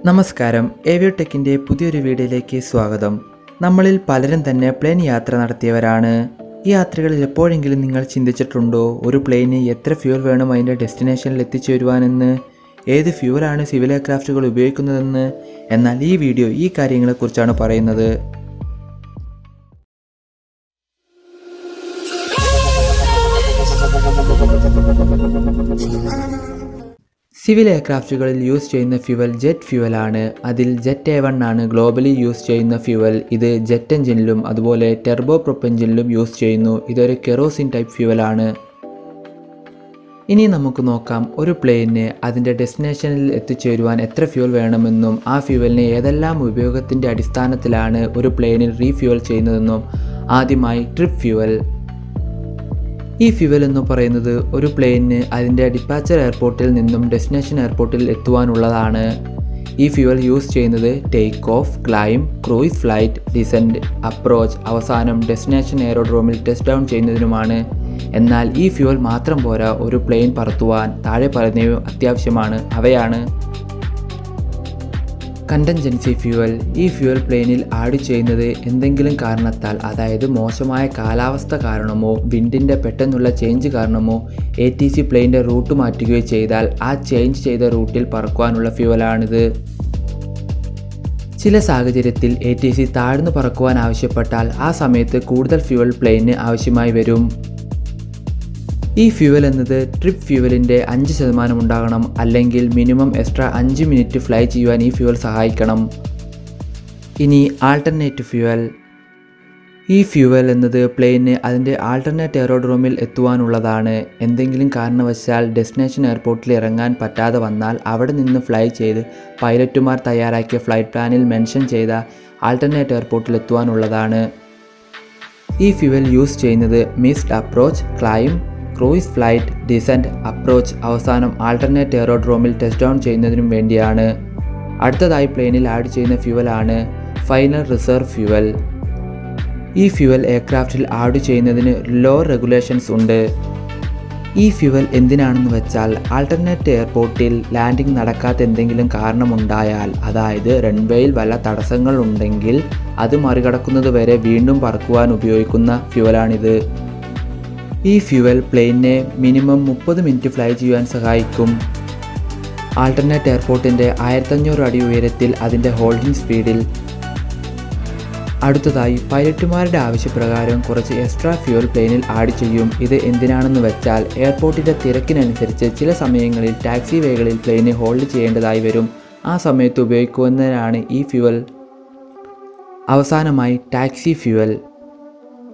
നമസ്കാരം, ഏവിയോടെക്കിൻ്റെ പുതിയൊരു വീഡിയോയിലേക്ക് സ്വാഗതം. നമ്മളിൽ പലരും തന്നെ പ്ലെയിൻ യാത്ര നടത്തിയവരാണ്. ഈ യാത്രകളിൽ എപ്പോഴെങ്കിലും നിങ്ങൾ ചിന്തിച്ചിട്ടുണ്ടോ ഒരു പ്ലെയിന് എത്ര ഫ്യൂവൽ വേണം അതിൻ്റെ ഡെസ്റ്റിനേഷനിൽ എത്തിച്ചേരുവാനെന്ന്, ഏത് ഫ്യൂവലാണ് സിവിൽ എയർക്രാഫ്റ്റുകൾ ഉപയോഗിക്കുന്നതെന്ന്? എന്നാൽ ഈ വീഡിയോ ഈ കാര്യങ്ങളെക്കുറിച്ചാണ് പറയുന്നത്. സിവിൽ എയർക്രാഫ്റ്റുകളിൽ യൂസ് ചെയ്യുന്ന ഫ്യൂവൽ ജെറ്റ് ഫ്യൂവലാണ്. അതിൽ ജെറ്റ് A1 ആണ് ഗ്ലോബലി യൂസ് ചെയ്യുന്ന ഫ്യൂവൽ. ഇത് ജെറ്റ് എഞ്ചിനിലും അതുപോലെ ടെർബോ പ്രൊപ്പ് എഞ്ചിനിലും യൂസ് ചെയ്യുന്നു. ഇതൊരു കെറോസിൻ ടൈപ്പ് ഫ്യൂവലാണ്. ഇനി നമുക്ക് നോക്കാം ഒരു പ്ലെയിനിന് അതിൻ്റെ ഡെസ്റ്റിനേഷനിൽ എത്തിച്ചേരുവാൻ എത്ര ഫ്യൂവൽ വേണമെന്നും ആ ഫ്യൂവലിനെ ഏതെല്ലാം ഉപയോഗത്തിൻ്റെ അടിസ്ഥാനത്തിലാണ് ഒരു പ്ലെയിനിൽ റീഫ്യൂവൽ ചെയ്യുന്നതെന്നും. ആദ്യമായി ട്രിപ്പ് ഫ്യൂവൽ. ഈ ഫ്യൂവൽ എന്ന് പറയുന്നത് ഒരു പ്ലെയിനിന് അതിൻ്റെ ഡിപ്പാച്ചർ എയർപോർട്ടിൽ നിന്നും ഡെസ്റ്റിനേഷൻ എയർപോർട്ടിൽ എത്തുവാനുള്ളതാണ്. ഈ ഫ്യൂവൽ യൂസ് ചെയ്യുന്നത് take off, climb, cruise flight, descend, approach, അവസാനം ഡെസ്റ്റിനേഷൻ എയറോഡ്രോമിൽ ടെസ്റ്റ് ഡൗൺ ചെയ്യുന്നതിനുമാണ്. എന്നാൽ ഈ ഫ്യൂവൽ മാത്രം പോരാ, ഒരു പ്ലെയിൻ പറത്തുവാൻ താഴെ പറയുന്നവയും അത്യാവശ്യമാണ്. അവയാണ്: കണ്ടൻജൻസി ഫ്യൂവൽ. ഈ ഫ്യൂവൽ പ്ലെയിനിൽ ആഡ് ചെയ്യുന്നത് എന്തെങ്കിലും കാരണത്താൽ, അതായത് മോശമായ കാലാവസ്ഥ കാരണമോ വിൻഡിൻ്റെ പെട്ടെന്നുള്ള ചേഞ്ച് കാരണമോ ATC പ്ലെയിൻ്റെ റൂട്ട് മാറ്റുകയോ ചെയ്താൽ ആ ചേഞ്ച് ചെയ്ത റൂട്ടിൽ പറക്കുവാനുള്ള ഫ്യൂവലാണിത്. ചില സാഹചര്യത്തിൽ ATC താഴ്ന്നു പറക്കുവാൻ ആവശ്യപ്പെട്ടാൽ ആ സമയത്ത് കൂടുതൽ ഫ്യൂവൽ പ്ലെയിനിന് ആവശ്യമായി വരും. ഈ ഫ്യൂവൽ എന്നത് ട്രിപ്പ് ഫ്യൂവലിൻ്റെ 5% ഉണ്ടാകണം, അല്ലെങ്കിൽ മിനിമം എക്സ്ട്രാ 5 മിനിറ്റ് ഫ്ലൈ ചെയ്യുവാൻ ഈ ഫ്യൂവൽ സഹായിക്കണം. ഇനി ആൾട്ടർനേറ്റ് ഫ്യൂവൽ. ഈ ഫ്യൂവൽ എന്നത് പ്ലെയിന് അതിൻ്റെ ആൾട്ടർനേറ്റ് എയറോഡ്രോമിൽ എത്തുവാനുള്ളതാണ്. എന്തെങ്കിലും കാരണവശാൽ ഡെസ്റ്റിനേഷൻ എയർപോർട്ടിൽ ഇറങ്ങാൻ പറ്റാതെ വന്നാൽ അവിടെ നിന്ന് ഫ്ലൈ ചെയ്ത് പൈലറ്റുമാർ തയ്യാറാക്കിയ ഫ്ലൈറ്റ് പ്ലാനിൽ മെൻഷൻ ചെയ്ത ആൾട്ടർനേറ്റ് എയർപോർട്ടിൽ എത്തുവാനുള്ളതാണ്. ഈ ഫ്യൂവൽ യൂസ് ചെയ്യുന്നത് missed approach, climb, cruise flight, descend, approach, അവസാനം ആൾട്ടർനേറ്റ് എയറോഡ്രോമിൽ ടെസ്റ്റ് ഡൗൺ ചെയ്യുന്നതിനും വേണ്ടിയാണ്. അടുത്തതായി പ്ലെയിനിൽ ആഡ് ചെയ്യുന്ന ഫ്യൂവലാണ് ഫൈനൽ റിസർവ് ഫ്യൂവൽ. ഈ ഫ്യൂവൽ എയർക്രാഫ്റ്റിൽ ആഡ് ചെയ്യുന്നതിന് ലോ റെഗുലേഷൻസ് ഉണ്ട്. ഈ ഫ്യൂവൽ എന്തിനാണെന്ന് വെച്ചാൽ ആൾട്ടർനേറ്റ് എയർപോർട്ടിൽ ലാൻഡിംഗ് നടക്കാത്ത എന്തെങ്കിലും കാരണമുണ്ടായാൽ, അതായത് റൺവേയിൽ വല്ല തടസ്സങ്ങൾ ഉണ്ടെങ്കിൽ അത് മറികടക്കുന്നത് വരെ വീണ്ടും പറക്കുവാൻ ഉപയോഗിക്കുന്ന ഫ്യൂവലാണിത്. ഈ ഫ്യൂവൽ പ്ലെയിനിനെ മിനിമം 30 മിനിറ്റ് ഫ്ലൈ ചെയ്യുവാൻ സഹായിക്കും. ആൾട്ടർനേറ്റ് എയർപോർട്ടിൻ്റെ 1500 അടി ഉയരത്തിൽ അതിൻ്റെ ഹോൾഡിംഗ് സ്പീഡിൽ. അടുത്തതായി പൈലറ്റുമാരുടെ ആവശ്യപ്രകാരം കുറച്ച് എക്സ്ട്രാ ഫ്യൂവൽ പ്ലെയിനിൽ ആഡ് ചെയ്യും. ഇത് എന്തിനാണെന്ന് വെച്ചാൽ എയർപോർട്ടിൻ്റെ തിരക്കിനനുസരിച്ച് ചില സമയങ്ങളിൽ ടാക്സി വേകളിൽ പ്ലെയിന് ഹോൾഡ് ചെയ്യേണ്ടതായി വരും. ആ സമയത്ത് ഉപയോഗിക്കുന്നതിനാണ് ഈ ഫ്യൂവൽ. അവസാനമായി ടാക്സി ഫ്യൂവൽ.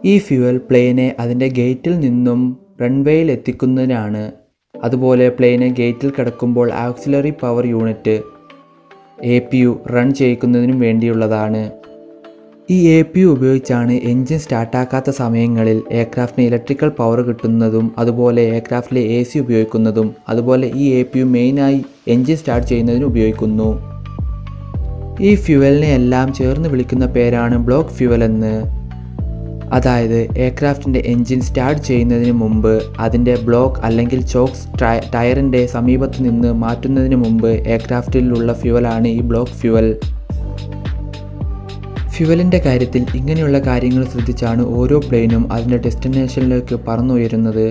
ഈ ഫ്യൂവൽ പ്ലെയിനെ അതിൻ്റെ ഗേറ്റിൽ നിന്നും റൺവേയിൽ എത്തിക്കുന്നതിനാണ്. അതുപോലെ പ്ലെയിന് ഗേറ്റിൽ കിടക്കുമ്പോൾ auxiliary power unit APU run ചെയ്യിക്കുന്നതിനും വേണ്ടിയുള്ളതാണ്. ഈ APU ഉപയോഗിച്ചാണ് എൻജിൻ സ്റ്റാർട്ടാക്കാത്ത സമയങ്ങളിൽ എയർക്രാഫ്റ്റിന് ഇലക്ട്രിക്കൽ പവർ കിട്ടുന്നതും അതുപോലെ എയർക്രാഫ്റ്റിലെ AC ഉപയോഗിക്കുന്നതും. അതുപോലെ ഈ APU മെയിനായി എൻജിൻ സ്റ്റാർട്ട് ചെയ്യുന്നതിന് ഉപയോഗിക്കുന്നു. ഈ ഫ്യൂവലിനെ എല്ലാം ചേർന്ന് വിളിക്കുന്ന പേരാണ് ബ്ലോക്ക് ഫ്യൂവൽ എന്ന്. അതായത് എയർക്രാഫ്റ്റിൻ്റെ എൻജിൻ സ്റ്റാർട്ട് ചെയ്യുന്നതിന് മുമ്പ് അതിൻ്റെ ബ്ലോക്ക് അല്ലെങ്കിൽ ചോക്സ് ടയറിൻ്റെ സമീപത്ത് നിന്ന് മാറ്റുന്നതിന് മുമ്പ് എയർക്രാഫ്റ്റിലുള്ള ഫ്യൂവലാണ് ഈ ബ്ലോക്ക് ഫ്യൂവൽ. ഫ്യൂവലിൻ്റെ കാര്യത്തിൽ ഇങ്ങനെയുള്ള കാര്യങ്ങൾ ശ്രദ്ധിച്ചാണ് ഓരോ പ്ലെയിനും അതിൻ്റെ ഡെസ്റ്റിനേഷനിലേക്ക് പറന്നുയരുന്നത്.